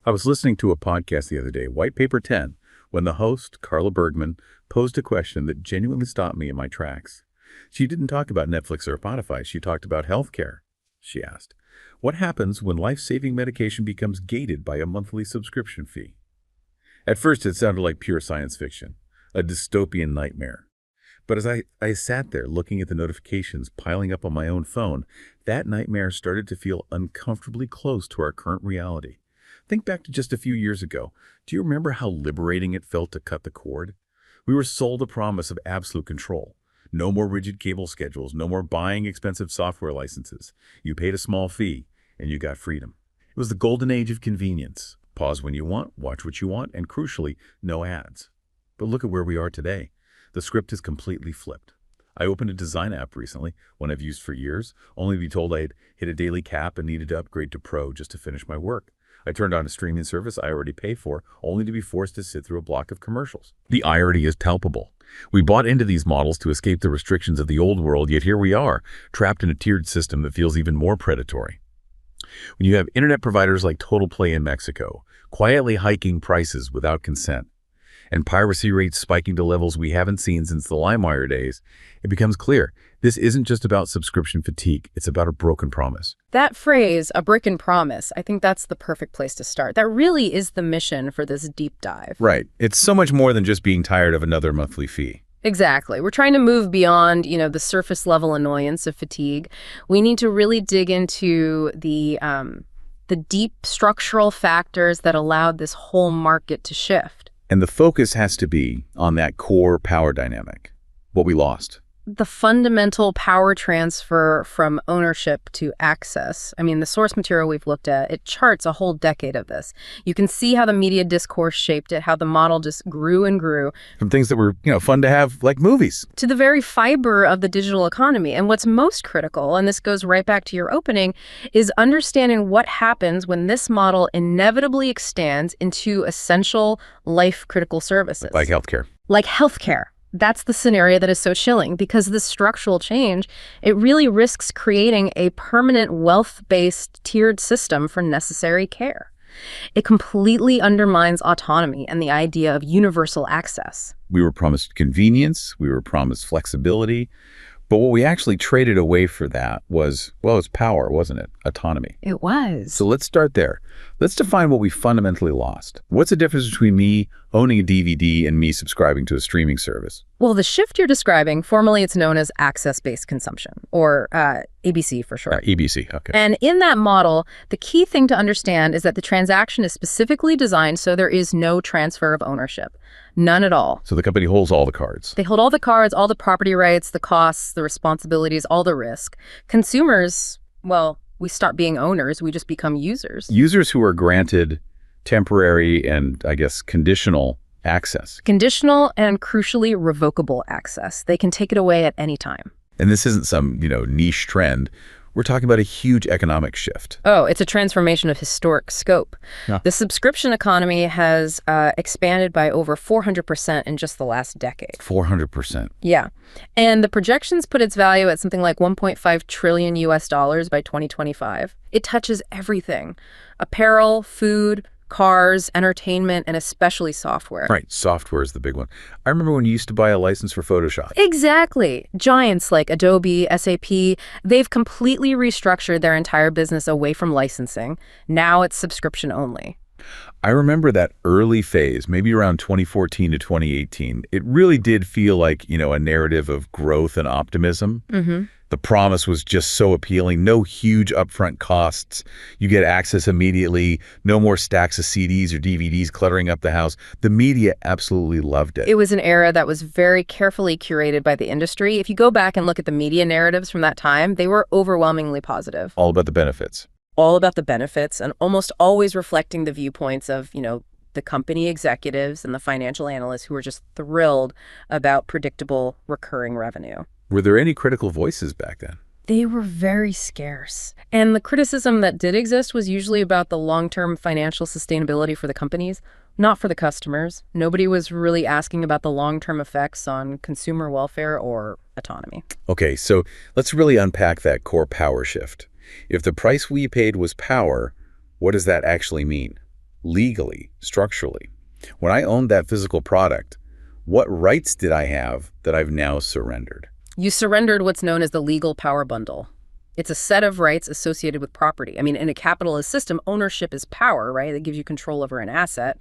I was listening to a podcast the other day, White Paper 10, when the host, Carla Bergman, posed a question that genuinely stopped me in my tracks. She didn't talk about Netflix or Spotify. She talked about healthcare. She asked, what happens when life-saving medication becomes gated by a monthly subscription fee? At first, it sounded like pure science fiction, a dystopian nightmare. But as I sat there looking at the notifications piling up on my own phone, that nightmare started to feel uncomfortably close to our current reality. Think back to just a few years ago. Do you remember how liberating it felt to cut the cord? We were sold a promise of absolute control. No more rigid cable schedules, no more buying expensive software licenses. You paid a small fee, and you got freedom. It was the golden age of convenience. Pause when you want, watch what you want, and crucially, no ads. But look at where we are today. The script is completely flipped. I opened a design app recently, one I've used for years, only to be told I had hit a daily cap and needed to upgrade to Pro just to finish my work. I turned on a streaming service I already pay for, only to be forced to sit through a block of commercials. The irony is palpable. We bought into these models to escape the restrictions of the old world, yet here we are, trapped in a tiered system that feels even more predatory. When you have internet providers like Total Play in Mexico, quietly hiking prices without consent, and piracy rates spiking to levels we haven't seen since the LimeWire days, it becomes clear this isn't just about subscription fatigue, it's about a broken promise. That phrase, a broken promise, I think that's the perfect place to start. That really is the mission for this deep dive. Right. It's so much more than just being tired of another monthly fee. Exactly. We're trying to move beyond, the surface level annoyance of fatigue. We need to really dig into the deep structural factors that allowed this whole market to shift. And the focus has to be on that core power dynamic, what we lost. The fundamental power transfer from ownership to access. I mean, the source material we've looked at, it charts a whole decade of this. You can see how the media discourse shaped it, how the model just grew and grew. From things that were, fun to have, like movies. To the very fiber of the digital economy. And what's most critical, and this goes right back to your opening, is understanding what happens when this model inevitably extends into essential life-critical services. Like healthcare. Like healthcare. That's the scenario that is so chilling, because this structural change, it really risks creating a permanent wealth-based tiered system for necessary care. It completely undermines autonomy and the idea of universal access. We were promised convenience, we were promised flexibility, but what we actually traded away for that was, it's power, wasn't it? Autonomy. It was. So let's start there. Let's define what we fundamentally lost. What's the difference between me owning a DVD and me subscribing to a streaming service? Well, the shift you're describing, formally it's known as access-based consumption, or ABC for short. ABC, okay. And in that model, the key thing to understand is that the transaction is specifically designed so there is no transfer of ownership. None at all. So the company holds all the cards. They hold all the cards, all the property rights, the costs, the responsibilities, all the risk. Consumers, we start being owners, we just become users. Users who are granted temporary and, I guess, conditional access. Conditional and, crucially, revocable access. They can take it away at any time. And this isn't some, niche trend. We're talking about a huge economic shift. Oh, it's a transformation of historic scope. Yeah. The subscription economy has expanded by over 400% in just the last decade. 400%. Yeah. And the projections put its value at something like $1.5 trillion by 2025. It touches everything: apparel, food, cars, entertainment, and especially software. Right, software is the big one. I remember when you used to buy a license for Photoshop. Exactly. Giants like Adobe, SAP, they've completely restructured their entire business away from licensing. Now it's subscription only. I remember that early phase, maybe around 2014 to 2018. It really did feel like, a narrative of growth and optimism. Mm-hmm. The promise was just so appealing. No huge upfront costs. You get access immediately. No more stacks of CDs or DVDs cluttering up the house. The media absolutely loved it. It was an era that was very carefully curated by the industry. If you go back and look at the media narratives from that time, they were overwhelmingly positive. All about the benefits. All about the benefits, and almost always reflecting the viewpoints of, the company executives and the financial analysts who were just thrilled about predictable recurring revenue. Were there any critical voices back then? They were very scarce. And the criticism that did exist was usually about the long-term financial sustainability for the companies, not for the customers. Nobody was really asking about the long-term effects on consumer welfare or autonomy. Okay, so let's really unpack that core power shift. If the price we paid was power, what does that actually mean? legally, structurally. When I owned that physical product, what rights did I have that I've now surrendered? You surrendered what's known as the legal power bundle. It's a set of rights associated with property. I mean, in a capitalist system, ownership is power, right? That gives you control over an asset.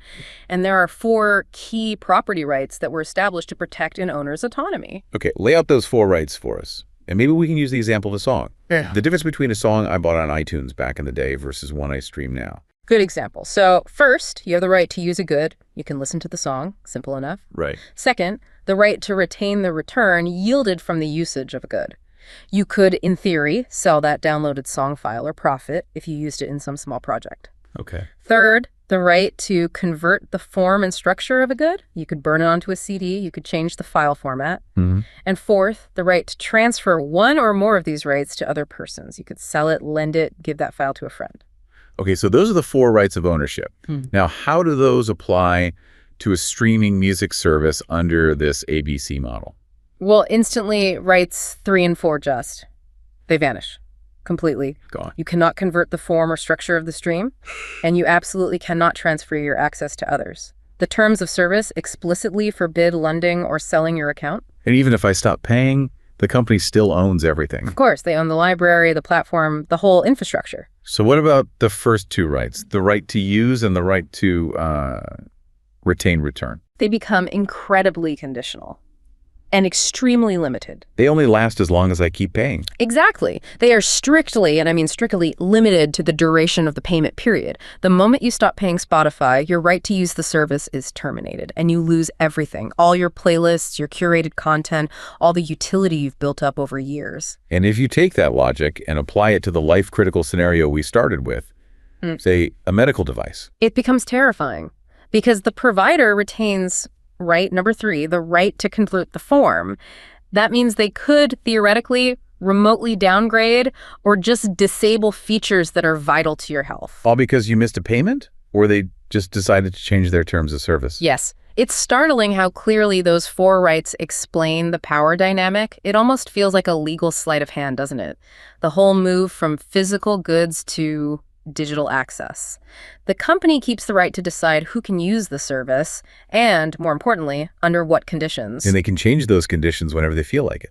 And there are 4 key property rights that were established to protect an owner's autonomy. Okay, lay out those 4 rights for us. And maybe we can use the example of a song. Yeah. The difference between a song I bought on iTunes back in the day versus one I stream now. Good example. So first, you have the right to use a good. You can listen to the song. Simple enough. Right. Second, the right to retain the return yielded from the usage of a good. You could, in theory, sell that downloaded song file or profit if you used it in some small project. Okay. Third, the right to convert the form and structure of a good. You could burn it onto a CD. You could change the file format. Mm-hmm. And fourth, the right to transfer one or more of these rights to other persons. You could sell it, lend it, give that file to a friend. Okay, so those are the 4 rights of ownership. Now, how do those apply to a streaming music service under this ABC model? Well, instantly, rights 3 and 4 they vanish completely. Gone. You cannot convert the form or structure of the stream, and you absolutely cannot transfer your access to others. The terms of service explicitly forbid lending or selling your account. And even if I stop paying, the company still owns everything. Of course, they own the library, the platform, the whole infrastructure. So what about the first 2 rights, the right to use and the right to retain return? They become incredibly conditional and extremely limited. They only last as long as I keep paying. Exactly. They are strictly, and I mean strictly, limited to the duration of the payment period. The moment you stop paying Spotify, your right to use the service is terminated, and you lose everything. All your playlists, your curated content, all the utility you've built up over years. And if you take that logic and apply it to the life-critical scenario we started with, say, a medical device. It becomes terrifying because the provider retains right number 3, the right to convert the form. That means they could theoretically remotely downgrade or just disable features that are vital to your health. All because you missed a payment? Or they just decided to change their terms of service? Yes. It's startling how clearly those 4 rights explain the power dynamic. It almost feels like a legal sleight of hand, doesn't it? The whole move from physical goods to digital access. The company keeps the right to decide who can use the service and, more importantly, under what conditions. And they can change those conditions whenever they feel like it.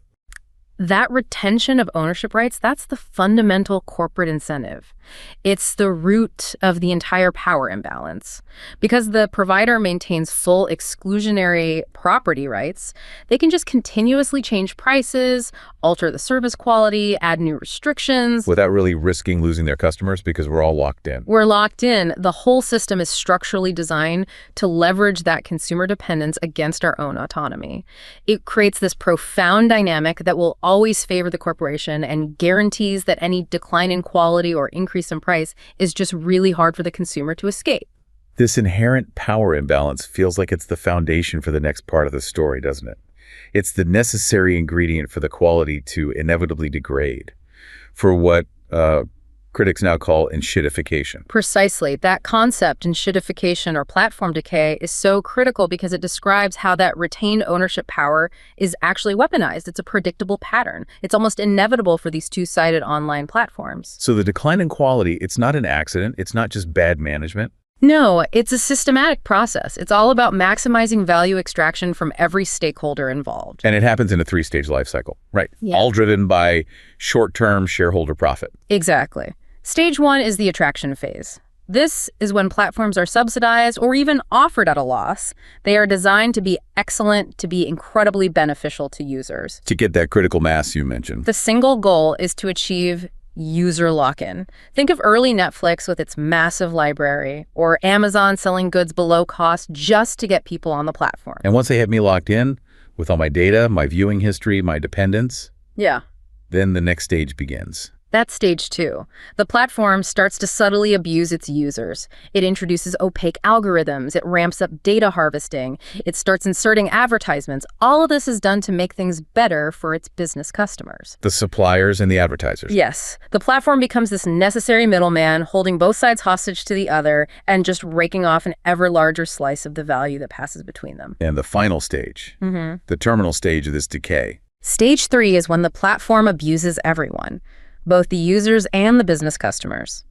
That retention of ownership rights, that's the fundamental corporate incentive. It's the root of the entire power imbalance. Because the provider maintains full exclusionary property rights, they can just continuously change prices, alter the service quality, add new restrictions. Without really risking losing their customers because we're all locked in. We're locked in. The whole system is structurally designed to leverage that consumer dependence against our own autonomy. It creates this profound dynamic that will always favor the corporation and guarantees that any decline in quality or increase in price is just really hard for the consumer to escape. This inherent power imbalance feels like it's the foundation for the next part of the story, doesn't it? It's the necessary ingredient for the quality to inevitably degrade, for what critics now call enshittification. Precisely. That concept, enshittification or platform decay, is so critical because it describes how that retained ownership power is actually weaponized. It's a predictable pattern. It's almost inevitable for these two-sided online platforms. So the decline in quality, it's not an accident. It's not just bad management. No, it's a systematic process. It's all about maximizing value extraction from every stakeholder involved. And it happens in a 3-stage life cycle. Right. Yeah. All driven by short-term shareholder profit. Exactly. Stage 1 is the attraction phase. This is when platforms are subsidized or even offered at a loss. They are designed to be excellent, to be incredibly beneficial to users. To get that critical mass you mentioned. The single goal is to achieve user lock-in. Think of early Netflix with its massive library, or Amazon selling goods below cost just to get people on the platform. And once they have me locked in with all my data, my viewing history, my dependence, Yeah. then the next stage begins. That's stage 2. The platform starts to subtly abuse its users. It introduces opaque algorithms. It ramps up data harvesting. It starts inserting advertisements. All of this is done to make things better for its business customers. The suppliers and the advertisers. Yes. The platform becomes this necessary middleman, holding both sides hostage to the other and just raking off an ever larger slice of the value that passes between them. And the final stage, the terminal stage of this decay. Stage 3 is when the platform abuses everyone, both the users and the business customers.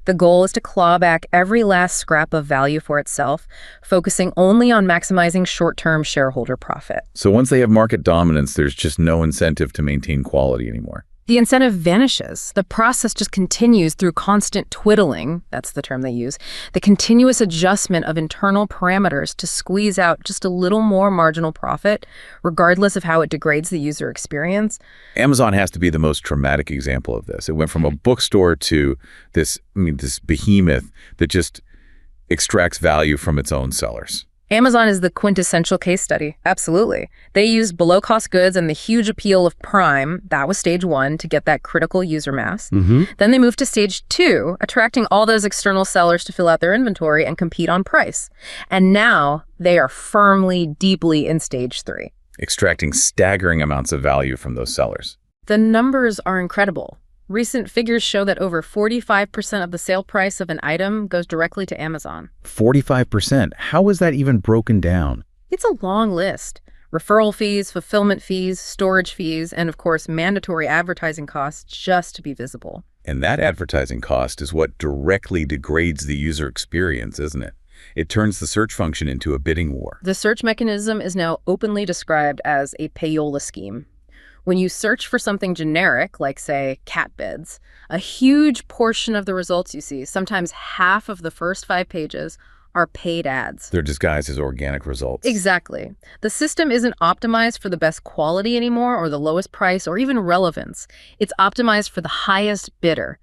The goal is to claw back every last scrap of value for itself, focusing only on maximizing short-term shareholder profit. So once they have market dominance, there's just no incentive to maintain quality anymore. The incentive vanishes. The process just continues through constant twiddling, that's the term they use, the continuous adjustment of internal parameters to squeeze out just a little more marginal profit, regardless of how it degrades the user experience. Amazon has to be the most dramatic example of this. It went from a bookstore to this behemoth that just extracts value from its own sellers. Amazon is the quintessential case study. Absolutely. They used below-cost goods and the huge appeal of Prime, that was stage 1, to get that critical user mass. Then they moved to stage 2, attracting all those external sellers to fill out their inventory and compete on price. And now they are firmly, deeply in stage 3. Extracting staggering amounts of value from those sellers. The numbers are incredible. Recent figures show that over 45% of the sale price of an item goes directly to Amazon. 45%? How is that even broken down? It's a long list. Referral fees, fulfillment fees, storage fees, and of course, mandatory advertising costs just to be visible. And that advertising cost is what directly degrades the user experience, isn't it? It turns the search function into a bidding war. The search mechanism is now openly described as a payola scheme. When you search for something generic, like, say, cat beds, a huge portion of the results you see, sometimes half of the first 5 pages, are paid ads. They're disguised as organic results. Exactly. The system isn't optimized for the best quality anymore or the lowest price or even relevance. It's optimized for the highest bidder.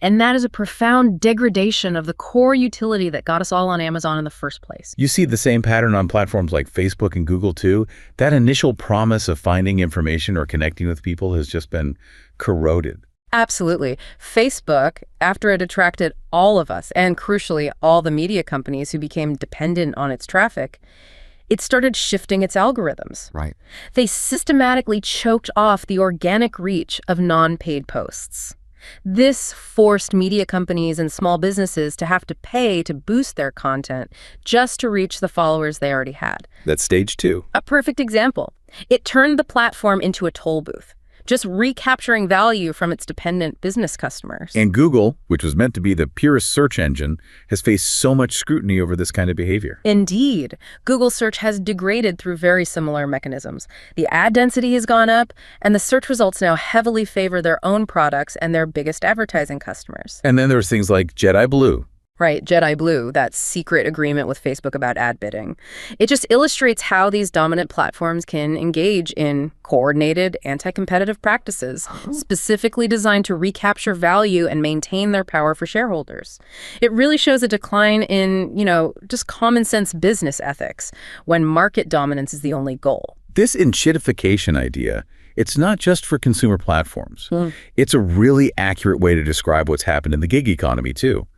And that is a profound degradation of the core utility that got us all on Amazon in the first place. You see the same pattern on platforms like Facebook and Google too. That initial promise of finding information or connecting with people has just been corroded. Absolutely. Facebook, after it attracted all of us, and crucially, all the media companies who became dependent on its traffic, it started shifting its algorithms. Right. They systematically choked off the organic reach of non-paid posts. This forced media companies and small businesses to have to pay to boost their content just to reach the followers they already had. That's stage 2. A perfect example. It turned the platform into a toll booth, just recapturing value from its dependent business customers. And Google, which was meant to be the purest search engine, has faced so much scrutiny over this kind of behavior. Indeed. Google search has degraded through very similar mechanisms. The ad density has gone up, and the search results now heavily favor their own products and their biggest advertising customers. And then there's things like Jedi Blue. Right, Jedi Blue, that secret agreement with Facebook about ad bidding. It just illustrates how these dominant platforms can engage in coordinated anti-competitive practices, specifically designed to recapture value and maintain their power for shareholders. It really shows a decline in, just common sense business ethics when market dominance is the only goal. This Enshittification idea, it's not just for consumer platforms. It's a really accurate way to describe what's happened in the gig economy too.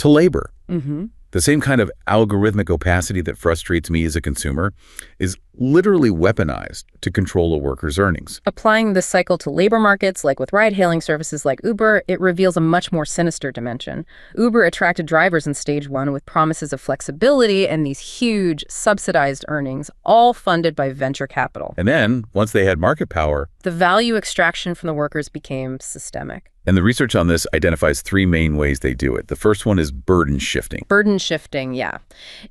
To labor. The same kind of algorithmic opacity that frustrates me as a consumer is literally weaponized to control a worker's earnings. Applying this cycle to labor markets, like with ride-hailing services like Uber, it reveals a much more sinister dimension. Uber attracted drivers in stage 1 with promises of flexibility and these huge subsidized earnings, all funded by venture capital. And then, once they had market power, the value extraction from the workers became systemic. And the research on this identifies 3 main ways they do it. The first one is burden shifting. Burden shifting, yeah.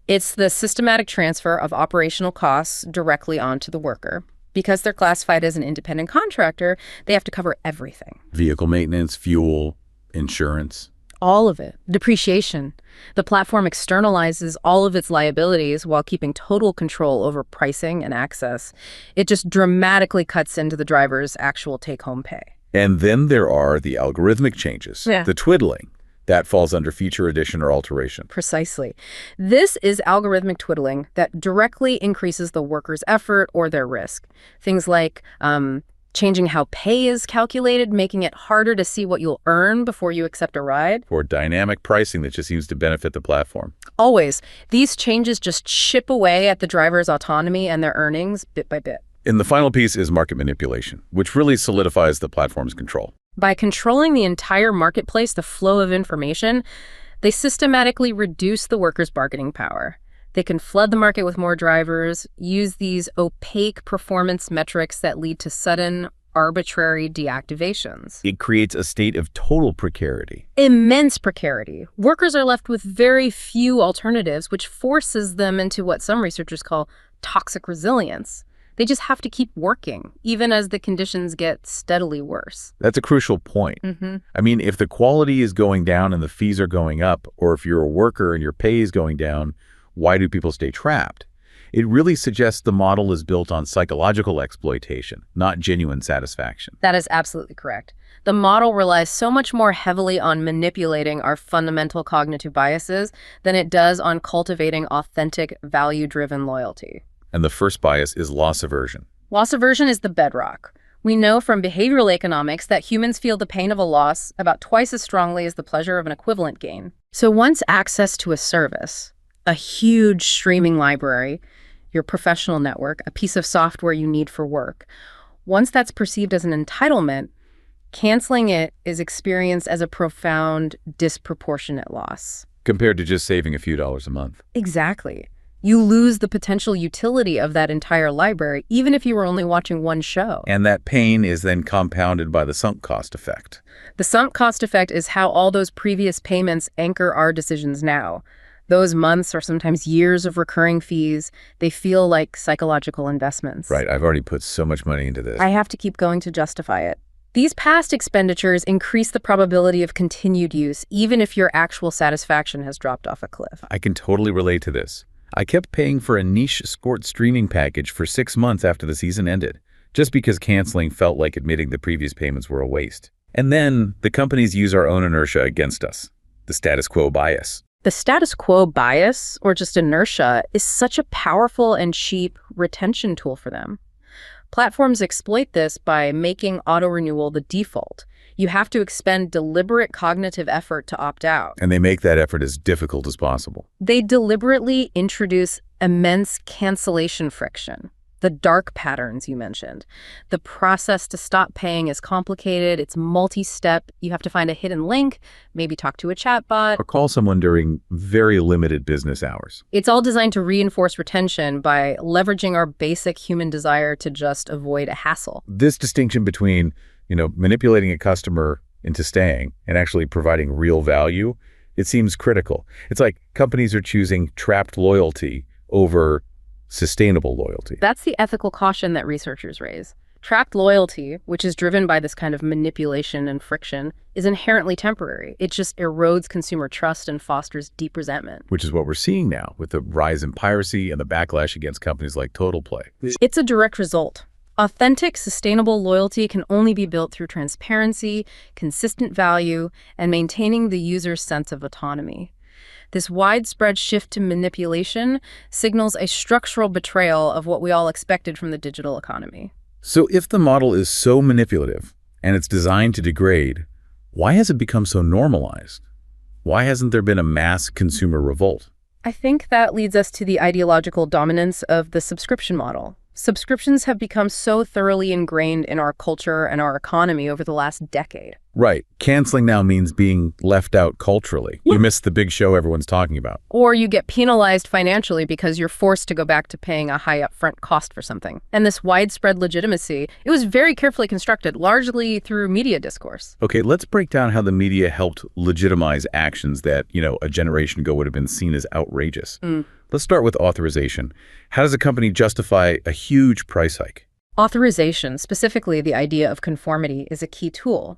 It's the systematic transfer of operational costs directly onto the worker. Because they're classified as an independent contractor, they have to cover everything. Vehicle maintenance, fuel, insurance. All of it. Depreciation. The platform externalizes all of its liabilities while keeping total control over pricing and access. It just dramatically cuts into the driver's actual take-home pay. And then there are the algorithmic changes, the twiddling. That falls under feature addition or alteration. Precisely. This is algorithmic twiddling that directly increases the worker's effort or their risk. Things like changing how pay is calculated, making it harder to see what you'll earn before you accept a ride. Or dynamic pricing that just seems to benefit the platform. Always. These changes just chip away at the driver's autonomy and their earnings bit by bit. And the final piece is market manipulation, which really solidifies the platform's control. By controlling the entire marketplace, the flow of information, they systematically reduce the workers' bargaining power. They can flood the market with more drivers, use these opaque performance metrics that lead to sudden, arbitrary deactivations. It creates a state of total precarity. Immense precarity. Workers are left with very few alternatives, which forces them into what some researchers call toxic resilience. They just have to keep working, even as the conditions get steadily worse. That's a crucial point. I mean, if the quality is going down and the fees are going up, or if you're a worker and your pay is going down, why do people stay trapped? It really suggests the model is built on psychological exploitation, not genuine satisfaction. That is absolutely correct. The model relies so much more heavily on manipulating our fundamental cognitive biases than it does on cultivating authentic, value-driven loyalty. And the first bias is loss aversion. Loss aversion is the bedrock. We know from behavioral economics that humans feel the pain of a loss about twice as strongly as the pleasure of an equivalent gain. So once access to a service, a huge streaming library, your professional network, a piece of software you need for work, once that's perceived as an entitlement, canceling it is experienced as a profound, disproportionate loss. Compared to just saving a few dollars a month. Exactly. You lose the potential utility of that entire library, even if you were only watching one show. And that pain is then compounded by the sunk cost effect. The sunk cost effect is how all those previous payments anchor our decisions now. Those months or sometimes years of recurring fees, they feel like psychological investments. Right, I've already put so much money into this. I have to keep going to justify it. These past expenditures increase the probability of continued use, even if your actual satisfaction has dropped off a cliff. I can totally relate to this. I kept paying for a niche sport streaming package for 6 months after the season ended, just because canceling felt like admitting the previous payments were a waste. And then the companies use our own inertia against us, the status quo bias. The status quo bias, or just inertia, is such a powerful and cheap retention tool for them. Platforms exploit this by making auto-renewal the default. You have to expend deliberate cognitive effort to opt out. And they make that effort as difficult as possible. They deliberately introduce immense cancellation friction. The dark patterns you mentioned. The process to stop paying is complicated. It's multi-step. You have to find a hidden link, maybe talk to a chatbot. Or call someone during very limited business hours. It's all designed to reinforce retention by leveraging our basic human desire to just avoid a hassle. This distinction between, manipulating a customer into staying and actually providing real value, it seems critical. It's like companies are choosing trapped loyalty over sustainable loyalty. That's the ethical caution that researchers raise. Trapped loyalty, which is driven by this kind of manipulation and friction, is inherently temporary. It just erodes consumer trust and fosters deep resentment. Which is what we're seeing now with the rise in piracy and the backlash against companies like Total Play. It's a direct result. Authentic, sustainable loyalty can only be built through transparency, consistent value, and maintaining the user's sense of autonomy. This widespread shift to manipulation signals a structural betrayal of what we all expected from the digital economy. So if the model is so manipulative and it's designed to degrade, why has it become so normalized? Why hasn't there been a mass consumer revolt? I think that leads us to the ideological dominance of the subscription model. Subscriptions have become so thoroughly ingrained in our culture and our economy over the last decade. Right. Canceling now means being left out culturally. You miss the big show everyone's talking about. Or you get penalized financially because you're forced to go back to paying a high upfront cost for something. And this widespread legitimacy, it was very carefully constructed, largely through media discourse. Okay, let's break down how the media helped legitimize actions that, a generation ago would have been seen as outrageous. Let's start with authorization. How does a company justify a huge price hike? Authorization, specifically the idea of conformity, is a key tool.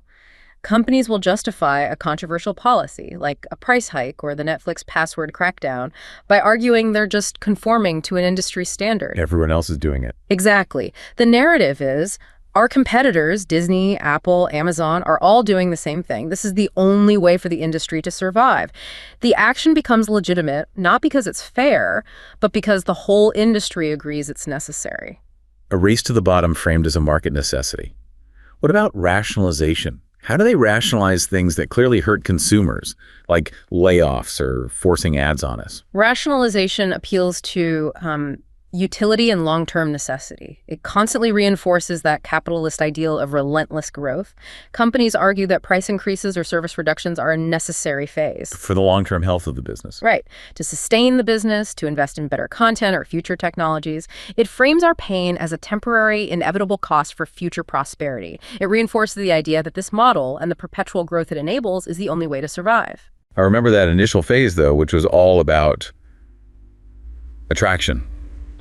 Companies will justify a controversial policy, like a price hike or the Netflix password crackdown, by arguing they're just conforming to an industry standard. Everyone else is doing it. Exactly. The narrative is, our competitors, Disney, Apple, Amazon, are all doing the same thing. This is the only way for the industry to survive. The action becomes legitimate, not because it's fair, but because the whole industry agrees it's necessary. A race to the bottom framed as a market necessity. What about rationalization? How do they rationalize things that clearly hurt consumers, like layoffs or forcing ads on us? Rationalization appeals to Utility and long-term necessity. It constantly reinforces that capitalist ideal of relentless growth. Companies argue that price increases or service reductions are a necessary phase. For the long-term health of the business. Right. To sustain the business, to invest in better content or future technologies. It frames our pain as a temporary, inevitable cost for future prosperity. It reinforces the idea that this model and the perpetual growth it enables is the only way to survive. I remember that initial phase, though, which was all about attraction.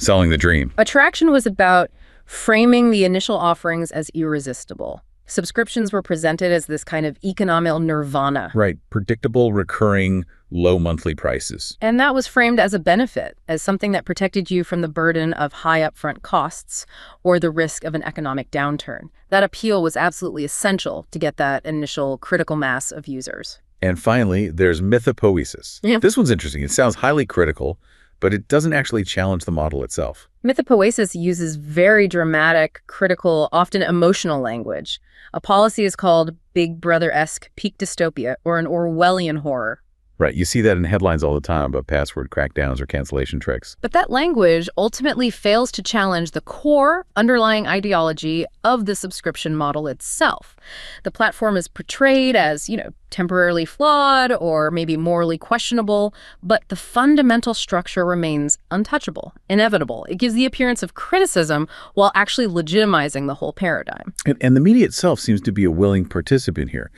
Selling the dream. Attraction was about framing the initial offerings as irresistible. Subscriptions were presented as this kind of economic nirvana. Right. Predictable, recurring, low monthly prices. And that was framed as a benefit, as something that protected you from the burden of high upfront costs or the risk of an economic downturn. That appeal was absolutely essential to get that initial critical mass of users. And finally, there's mythopoesis. Yeah. This one's interesting. It sounds highly critical, but it doesn't actually challenge the model itself. Mythopoesis uses very dramatic, critical, often emotional language. A policy is called Big Brother-esque peak dystopia or an Orwellian horror. Right. You see that in headlines all the time about password crackdowns or cancellation tricks. But that language ultimately fails to challenge the core underlying ideology of the subscription model itself. The platform is portrayed as, temporarily flawed or maybe morally questionable, but the fundamental structure remains untouchable, inevitable. It gives the appearance of criticism while actually legitimizing the whole paradigm. And the media itself seems to be a willing participant here.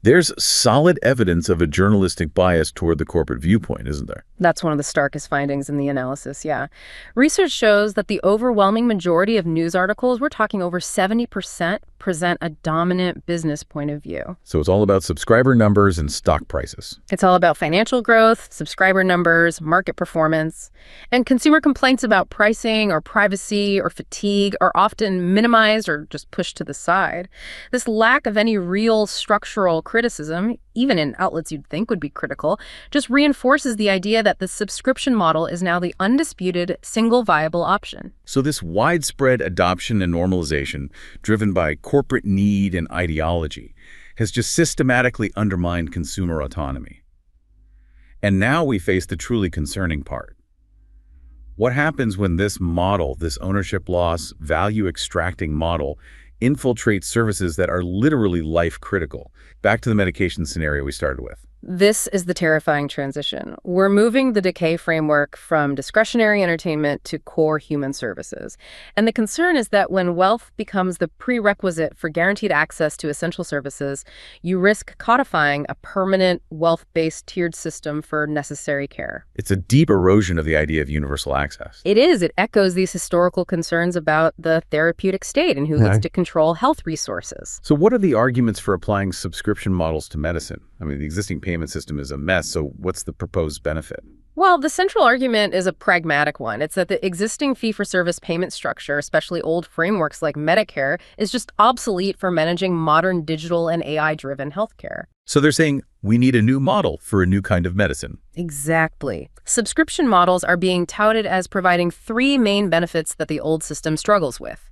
There's solid evidence of a journalistic bias toward the corporate viewpoint, isn't there? That's one of the starkest findings in the analysis, yeah. Research shows that the overwhelming majority of news articles, we're talking over 70%, present a dominant business point of view. So it's all about subscriber numbers and stock prices. It's all about financial growth, subscriber numbers, market performance. And consumer complaints about pricing or privacy or fatigue are often minimized or just pushed to the side. This lack of any real structural criticism, even in outlets you'd think would be critical, just reinforces the idea that the subscription model is now the undisputed single viable option. So this widespread adoption and normalization, driven by corporate need and ideology, has just systematically undermined consumer autonomy. And now we face the truly concerning part. What happens when this model, this ownership loss, value extracting model, infiltrates services that are literally life-critical? Back to the medication scenario we started with. This is the terrifying transition. We're moving the decay framework from discretionary entertainment to core human services. And the concern is that when wealth becomes the prerequisite for guaranteed access to essential services, you risk codifying a permanent wealth-based tiered system for necessary care. It's a deep erosion of the idea of universal access. It is. It echoes these historical concerns about the therapeutic state and who gets to control health resources. So what are the arguments for applying subscription models to medicine? I mean, the existing payment system is a mess, so what's the proposed benefit? Well, the central argument is a pragmatic one. It's that the existing fee-for-service payment structure, especially old frameworks like Medicare, is just obsolete for managing modern digital and AI-driven healthcare. So they're saying we need a new model for a new kind of medicine. Exactly. Subscription models are being touted as providing three main benefits that the old system struggles with: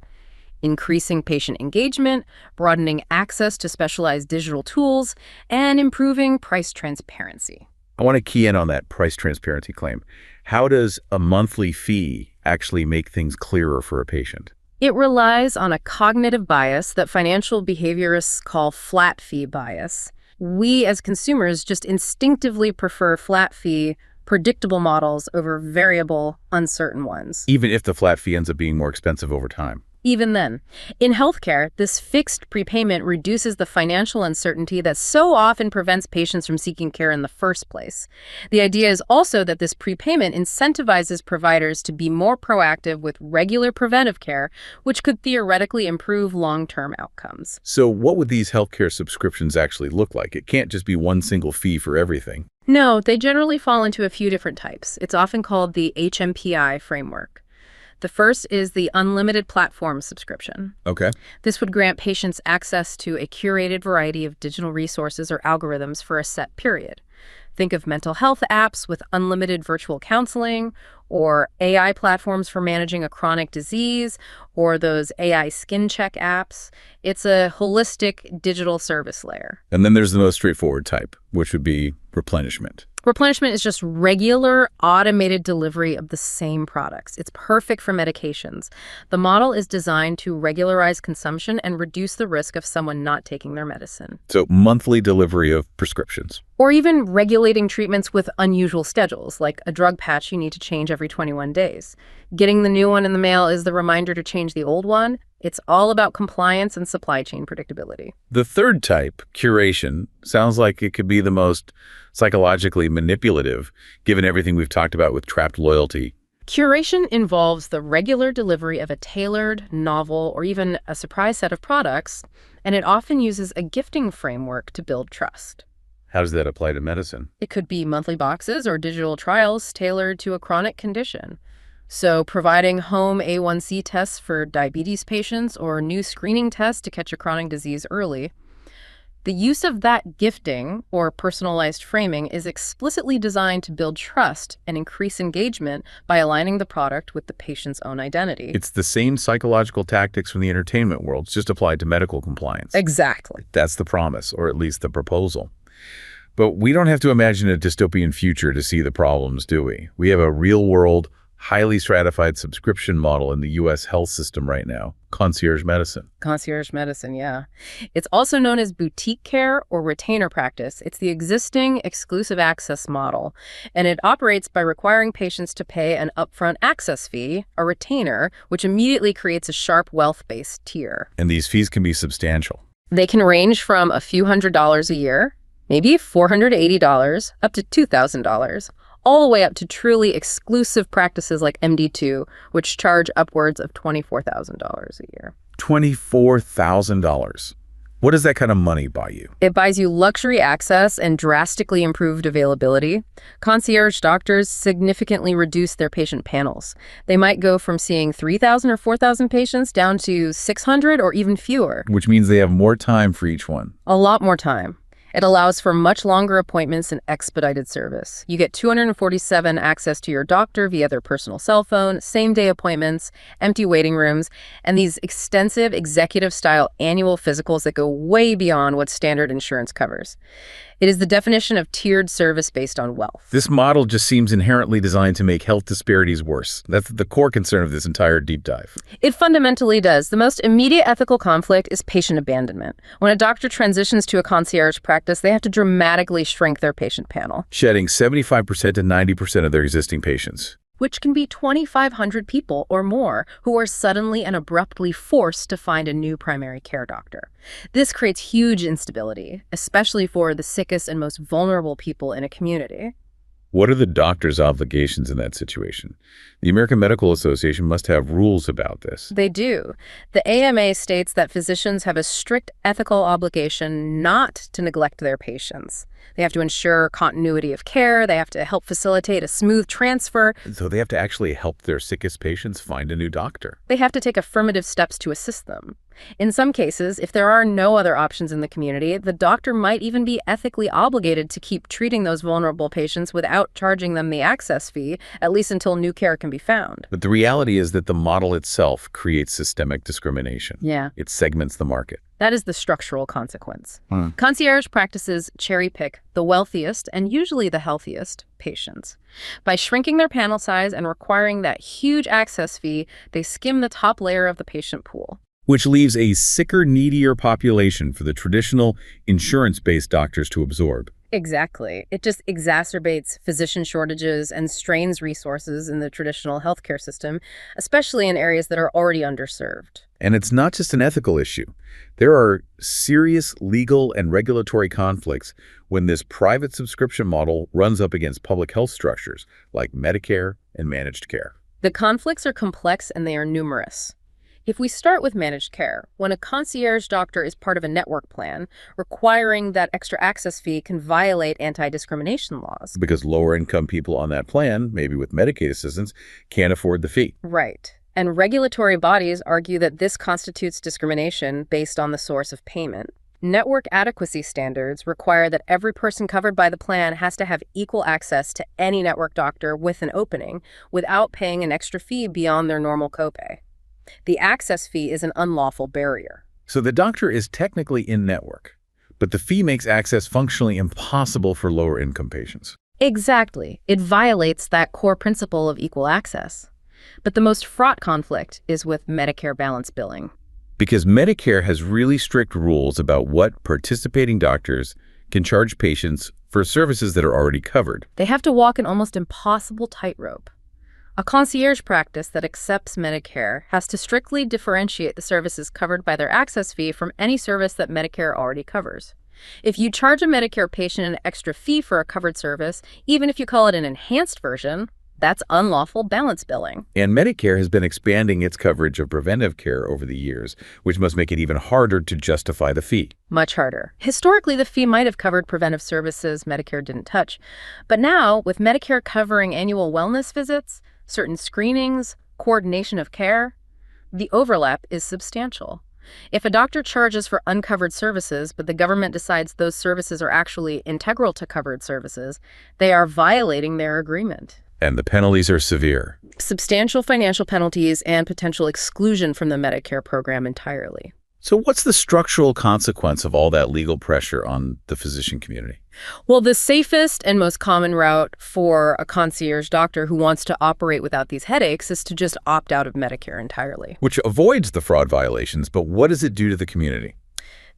increasing patient engagement, broadening access to specialized digital tools, and improving price transparency. I want to key in on that price transparency claim. How does a monthly fee actually make things clearer for a patient? It relies on a cognitive bias that financial behaviorists call flat fee bias. We as consumers just instinctively prefer flat fee, predictable models over variable, uncertain ones. Even if the flat fee ends up being more expensive over time. Even then, in healthcare, this fixed prepayment reduces the financial uncertainty that so often prevents patients from seeking care in the first place. The idea is also that this prepayment incentivizes providers to be more proactive with regular preventive care, which could theoretically improve long-term outcomes. So what would these healthcare subscriptions actually look like? It can't just be one single fee for everything. No, they generally fall into a few different types. It's often called the HMPI framework. The first is the unlimited platform subscription. Okay. This would grant patients access to a curated variety of digital resources or algorithms for a set period. Think of mental health apps with unlimited virtual counseling, or AI platforms for managing a chronic disease, or those AI skin check apps. It's a holistic digital service layer. And then there's the most straightforward type, which would be replenishment. Replenishment is just regular, automated delivery of the same products. It's perfect for medications. The model is designed to regularize consumption and reduce the risk of someone not taking their medicine. So monthly delivery of prescriptions. Or even regulating treatments with unusual schedules, like a drug patch you need to change every 21 days. Getting the new one in the mail is the reminder to change the old one. It's all about compliance and supply chain predictability. The third type, curation, sounds like it could be the most psychologically manipulative, given everything we've talked about with trapped loyalty. Curation involves the regular delivery of a tailored, novel, or even a surprise set of products, and it often uses a gifting framework to build trust. How does that apply to medicine? It could be monthly boxes or digital trials tailored to a chronic condition. So providing home A1C tests for diabetes patients or new screening tests to catch a chronic disease early. The use of that gifting or personalized framing is explicitly designed to build trust and increase engagement by aligning the product with the patient's own identity. It's the same psychological tactics from the entertainment world, just applied to medical compliance. Exactly. That's the promise, or at least the proposal. But we don't have to imagine a dystopian future to see the problems, do we? We have a real-world, highly stratified subscription model in the U.S. health system right now, concierge medicine. Concierge medicine, yeah. It's also known as boutique care or retainer practice. It's the existing exclusive access model, and it operates by requiring patients to pay an upfront access fee, a retainer, which immediately creates a sharp wealth-based tier. And these fees can be substantial. They can range from a few $100s a year, maybe $480, up to $2,000. All the way up to truly exclusive practices like MD2, which charge upwards of $24,000 a year. $24,000. What does that kind of money buy you? It buys you luxury access and drastically improved availability. Concierge doctors significantly reduce their patient panels. They might go from seeing 3,000 or 4,000 patients down to 600 or even fewer. Which means they have more time for each one. A lot more time. It allows for much longer appointments and expedited service. You get 247 access to your doctor via their personal cell phone, same-day appointments, empty waiting rooms, and these extensive executive-style annual physicals that go way beyond what standard insurance covers. It is the definition of tiered service based on wealth. This model just seems inherently designed to make health disparities worse. That's the core concern of this entire deep dive. It fundamentally does. The most immediate ethical conflict is patient abandonment. When a doctor transitions to a concierge practice, they have to dramatically shrink their patient panel, Shedding 75% to 90% of their existing patients. which can be 2,500 people or more who are suddenly and abruptly forced to find a new primary care doctor. This creates huge instability, especially for the sickest and most vulnerable people in a community. What are the doctor's obligations in that situation? The American Medical Association must have rules about this. They do. The AMA states that physicians have a strict ethical obligation not to neglect their patients. They have to ensure continuity of care. They have to help facilitate a smooth transfer. So they have to actually help their sickest patients find a new doctor. They have to take affirmative steps to assist them. In some cases, if there are no other options in the community, the doctor might even be ethically obligated to keep treating those vulnerable patients without charging them the access fee, at least until new care can be found. But the reality is that the model itself creates systemic discrimination. Yeah. It segments the market. That is the structural consequence. Concierge practices cherry-pick the wealthiest and usually the healthiest patients. By shrinking their panel size and requiring that huge access fee, they skim the top layer of the patient pool. Which leaves a sicker, needier population for the traditional insurance-based doctors to absorb. Exactly. It just exacerbates physician shortages and strains resources in the traditional healthcare system, especially in areas that are already underserved. And it's not just an ethical issue. There are serious legal and regulatory conflicts when this private subscription model runs up against public health structures like Medicare and managed care. The conflicts are complex and they are numerous. If we start with managed care, when a concierge doctor is part of a network plan, requiring that extra access fee can violate anti-discrimination laws. Because lower-income people on that plan, maybe with Medicaid assistance, can't afford the fee. Right. And regulatory bodies argue that this constitutes discrimination based on the source of payment. Network adequacy standards require that every person covered by the plan has to have equal access to any network doctor with an opening without paying an extra fee beyond their normal copay. The access fee is an unlawful barrier. So the doctor is technically in-network, but the fee makes access functionally impossible for lower-income patients. Exactly. It violates that core principle of equal access. But the most fraught conflict is with Medicare balance billing. Because Medicare has really strict rules about what participating doctors can charge patients for services that are already covered. They have to walk an almost impossible tightrope. A concierge practice that accepts Medicare has to strictly differentiate the services covered by their access fee from any service that Medicare already covers. If you charge a Medicare patient an extra fee for a covered service, even if you call it an enhanced version, that's unlawful balance billing. And Medicare has been expanding its coverage of preventive care over the years, which must make it even harder to justify the fee. Much harder. Historically, the fee might have covered preventive services Medicare didn't touch. But now, with Medicare covering annual wellness visits, certain screenings, coordination of care, the overlap is substantial. If a doctor charges for uncovered services, but the government decides those services are actually integral to covered services, they are violating their agreement. And the penalties are severe. Substantial financial penalties and potential exclusion from the Medicare program entirely. So what's the structural consequence of all that legal pressure on the physician community? Well, the safest and most common route for a concierge doctor who wants to operate without these headaches is to just opt out of Medicare entirely. Which avoids the fraud violations, but what does it do to the community?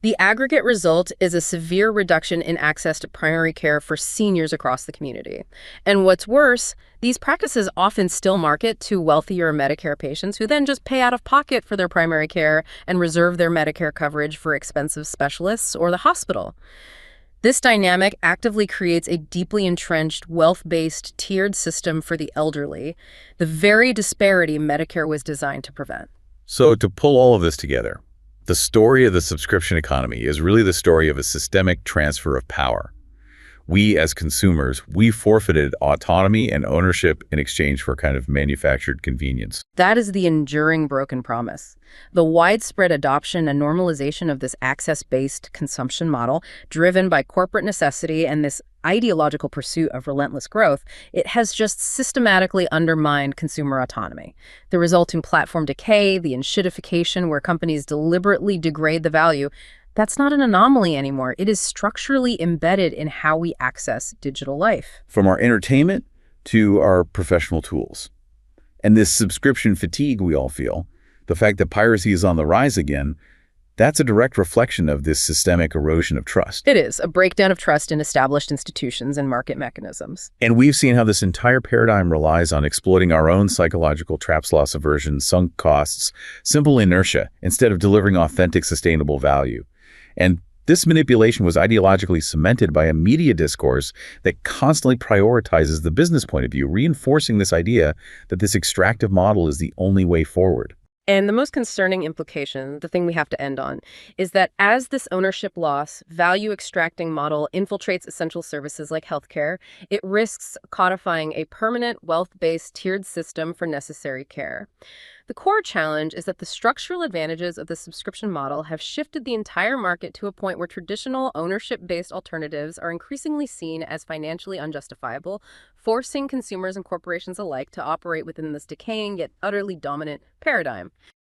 The aggregate result is a severe reduction in access to primary care for seniors across the community. And what's worse, these practices often still market to wealthier Medicare patients who then just pay out of pocket for their primary care and reserve their Medicare coverage for expensive specialists or the hospital. This dynamic actively creates a deeply entrenched, wealth-based, tiered system for the elderly, the very disparity Medicare was designed to prevent. So to pull all of this together, the story of the subscription economy is really the story of a systemic transfer of power. We, as consumers, we forfeited autonomy and ownership in exchange for kind of manufactured convenience. That is the enduring broken promise. The widespread adoption and normalization of this access-based consumption model, driven by corporate necessity and this ideological pursuit of relentless growth, it has just systematically undermined consumer autonomy. The resulting platform decay, the Enshittification, where companies deliberately degrade the value, that's not an anomaly anymore. It is structurally embedded in how we access digital life. From our entertainment to our professional tools. And this subscription fatigue we all feel, the fact that piracy is on the rise again, that's a direct reflection of this systemic erosion of trust. It is a breakdown of trust in established institutions and market mechanisms. And we've seen how this entire paradigm relies on exploiting our own psychological traps, loss aversion, sunk costs, simple inertia, instead of delivering authentic, sustainable value. And this manipulation was ideologically cemented by a media discourse that constantly prioritizes the business point of view, reinforcing this idea that this extractive model is the only way forward. And the most concerning implication, the thing we have to end on, is that as this ownership loss, value extracting model infiltrates essential services like healthcare, it risks codifying a permanent wealth-based tiered system for necessary care. The core challenge is that the structural advantages of the subscription model have shifted the entire market to a point where traditional ownership-based alternatives are increasingly seen as financially unjustifiable, forcing consumers and corporations alike to operate within this decaying yet utterly dominant paradigm.